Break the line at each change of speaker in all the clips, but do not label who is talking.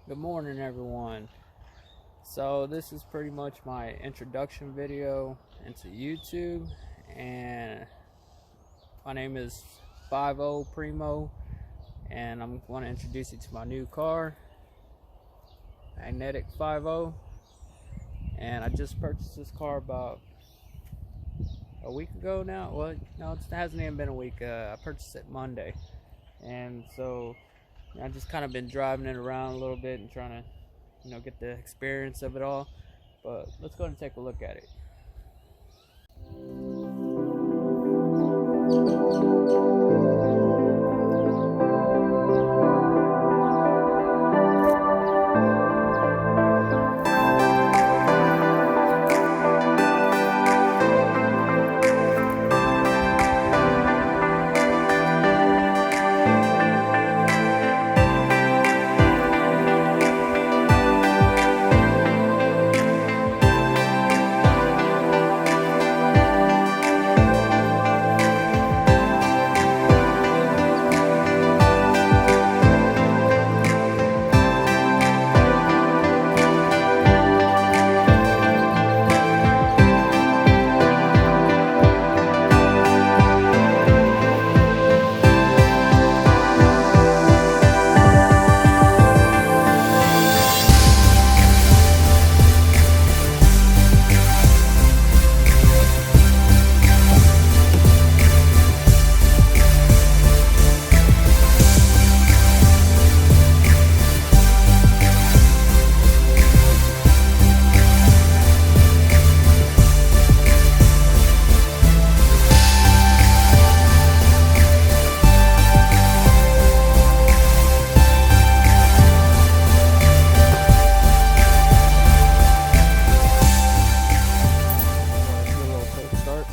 Good morning, everyone. So, this is pretty much my introduction video into YouTube, and my name is 50 Primo, and I'm going to introduce you to my new car, Magnetic 50. And I just purchased this car about a week ago now. Well, no, it hasn't even been a week. I purchased it Monday, and so I just kind of been driving it around a little bit and trying to, get the experience of it all. But let's go and take a look at it. Do a little quick start.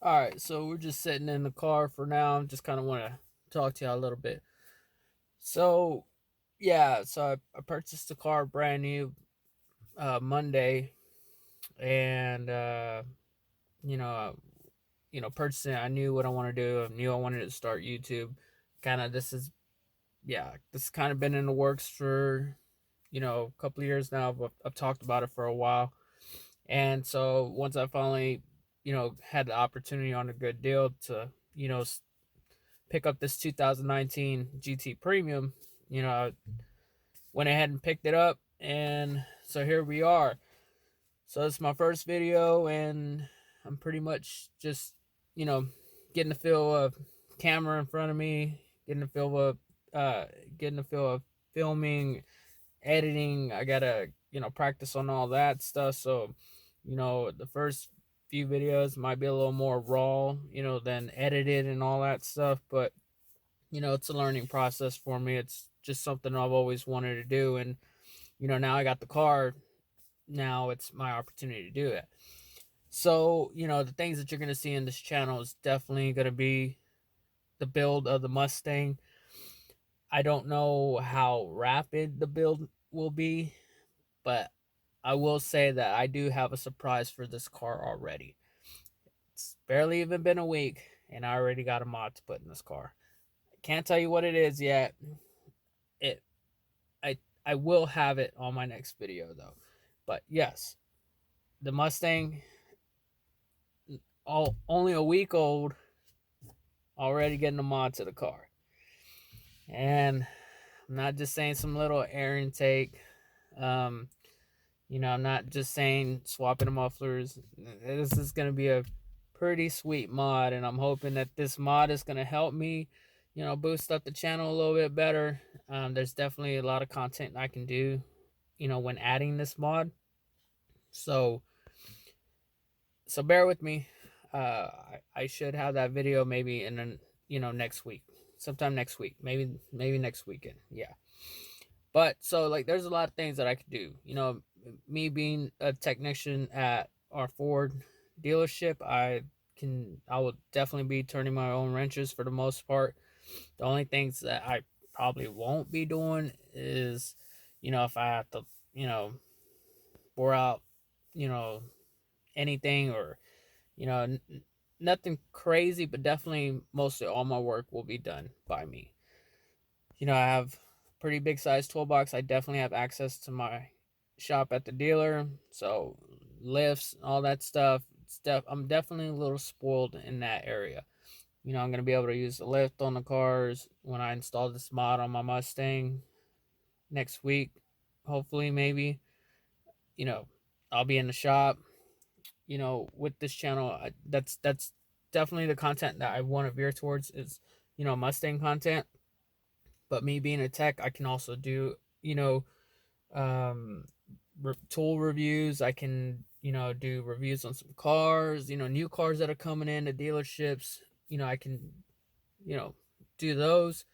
All right, so we're just sitting in the car for now. Just kind of want to talk to you a little bit. So, yeah, I purchased the car brand new Monday, and you know, purchasing it, I knew what I want to do. I knew I wanted to start YouTube. Kind of, this kind of been in the works for a couple of years now. But I've talked about it for a while, and so once I finally had the opportunity on a good deal to pick up this 2019 GT Premium, I went ahead and picked it up, and so here we are. So it's my first video, and I'm pretty much just you know getting the feel of camera in front of me, getting the feel of getting the feel of filming, editing. I gotta practice on all that stuff. So the first few videos might be a little more raw, than edited and all that stuff. But it's a learning process for me. It's just something I've always wanted to do, and now I got the car. Now it's my opportunity to do it. So the things that you're gonna see in this channel is definitely gonna be the build of the Mustang. I don't know how rapid the build will be, but I will say that I do have a surprise for this car already. It's barely even been a week, and I already got a mod to put in this car. I can't tell you what it is yet. It, I will have it on my next video though. But yes, the Mustang, only a week old, already getting a mod to the car, and I'm not just saying some little air intake. Um, I'm not just saying swapping the mufflers. This is going to be a pretty sweet mod, and I'm hoping that this mod is going to help me, boost up the channel a little bit better. There's definitely a lot of content I can do, when adding this mod. So, So bear with me. I should have that video maybe in next week, sometime next week, maybe next weekend. Yeah. But so like, there's a lot of things that I could do. Me being a technician at our Ford dealership, I will definitely be turning my own wrenches for the most part. The only things that I probably won't be doing is, if I have to, you know, bore out, you know, anything, or you know, nothing crazy, but definitely mostly all my work will be done by me. I have pretty big size toolbox. I definitely have access to my shop at the dealer, so lifts, all that stuff. I'm definitely a little spoiled in that area. I'm gonna be able to use the lift on the cars when I install this mod on my Mustang next week. Hopefully, maybe. You know, I'll be in the shop. With this channel, that's definitely the content that I want to veer towards is Mustang content. But me being a tech, I can also do um, tool reviews. I can do reviews on some cars. New cars that are coming in to dealerships. I can you know do those.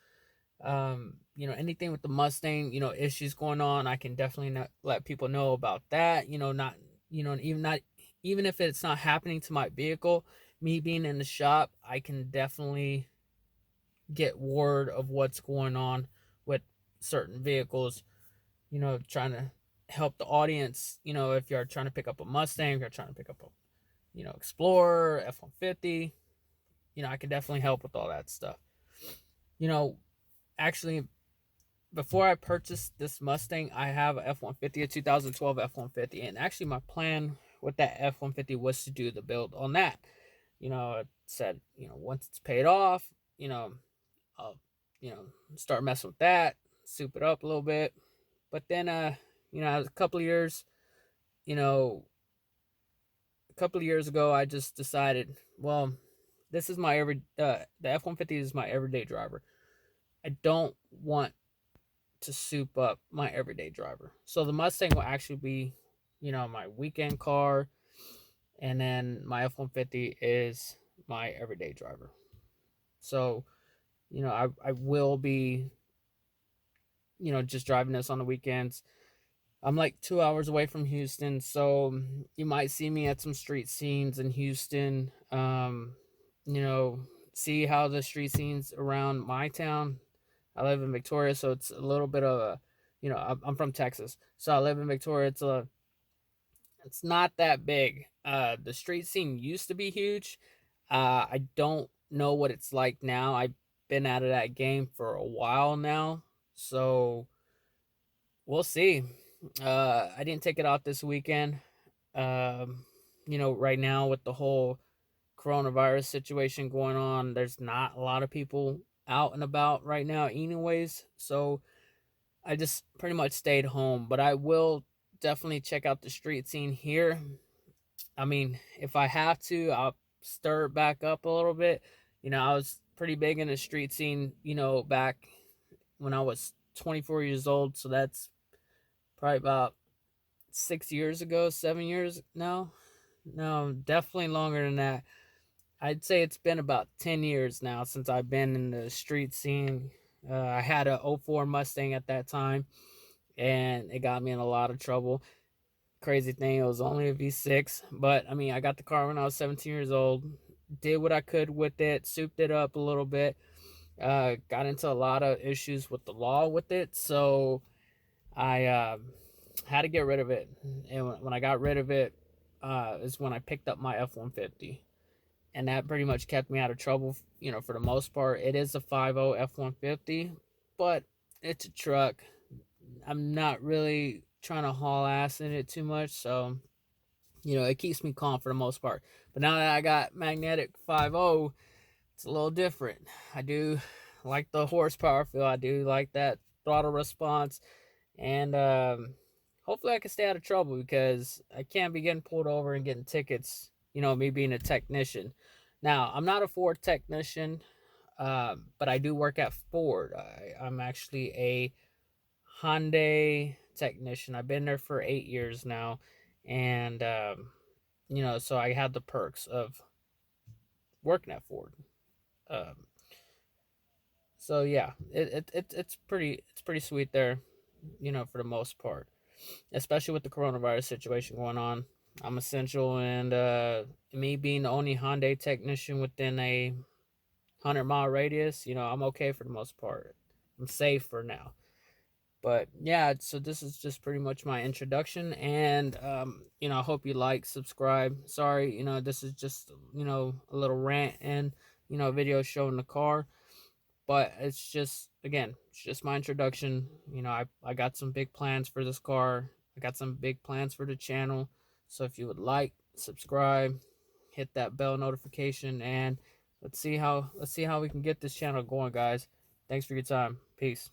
Anything with the Mustang, issues going on, I can definitely not let people know about that. Not even not even if it's not happening to my vehicle, me being in the shop, I can definitely get word of what's going on with certain vehicles. Trying to help the audience. If you're trying to pick up a Mustang, if you're trying to pick up a Explorer, F-150, I can definitely help with all that stuff. You know, Actually, before I purchased this Mustang, I have a F-150, a 2012 F-150, and actually my plan with that F-150 was to do the build on that. It said, once it's paid off, I'll, start messing with that, soup it up a little bit. But then, a couple of years, you know, a couple of years ago, I just decided, well, this is the F-150 is my everyday driver. I don't want to soup up my everyday driver. So the Mustang will actually be, my weekend car, and then my F-150 is my everyday driver. So, I will be, just driving this on the weekends. I'm like 2 hours away from Houston, so you might see me at some street scenes in Houston. You know, See how the street scenes around my town. I live in Victoria, so it's a little bit of a, I'm from Texas, so I live in Victoria. It's not that big. The street scene used to be huge. I don't know what it's like now. I've been out of that game for a while now, so we'll see. I didn't take it off this weekend. Right now with the whole coronavirus situation going on, there's not a lot of people out and about right now, anyways. So I just pretty much stayed home, but I will definitely check out the street scene here. I mean, if I have to, I'll stir it back up a little bit. I was pretty big in the street scene, back when I was 24 years old. So that's probably about 6 years ago, 7 years now. No, definitely longer than that. I'd say it's been about 10 years now since I've been in the street scene. I had a '04 Mustang at that time, and it got me in a lot of trouble. Crazy thing, it was only a V6, but I mean, I got the car when I was 17 years old, did what I could with it, souped it up a little bit, got into a lot of issues with the law with it, so I had to get rid of it. And when I got rid of it, is when I picked up my F-150. And that pretty much kept me out of trouble, for the most part. It is a 5.0 F-150, but it's a truck. I'm not really trying to haul ass in it too much, so it keeps me calm for the most part. But now that I got magnetic 5.0, it's a little different. I do like the horsepower feel. I do like that throttle response, and hopefully I can stay out of trouble because I can't be getting pulled over and getting tickets. Me being a technician. Now I'm not a Ford technician, but I do work at Ford. I'm actually a Hyundai technician. I've been there for 8 years now, and So I had the perks of working at Ford. Um, so yeah, it's pretty sweet there, for the most part, especially with the coronavirus situation going on. I'm essential, and me being the only Hyundai technician within a 100-mile radius, I'm okay for the most part. I'm safe for now. But yeah, so this is just pretty much my introduction, and I hope you like, subscribe. Sorry, this is just a little rant and video showing the car, but it's just, again, it's just my introduction. I got some big plans for this car. I got some big plans for the channel. So if you would like, subscribe, hit that bell notification, and let's see how we can get this channel going, guys. Thanks for your time. Peace.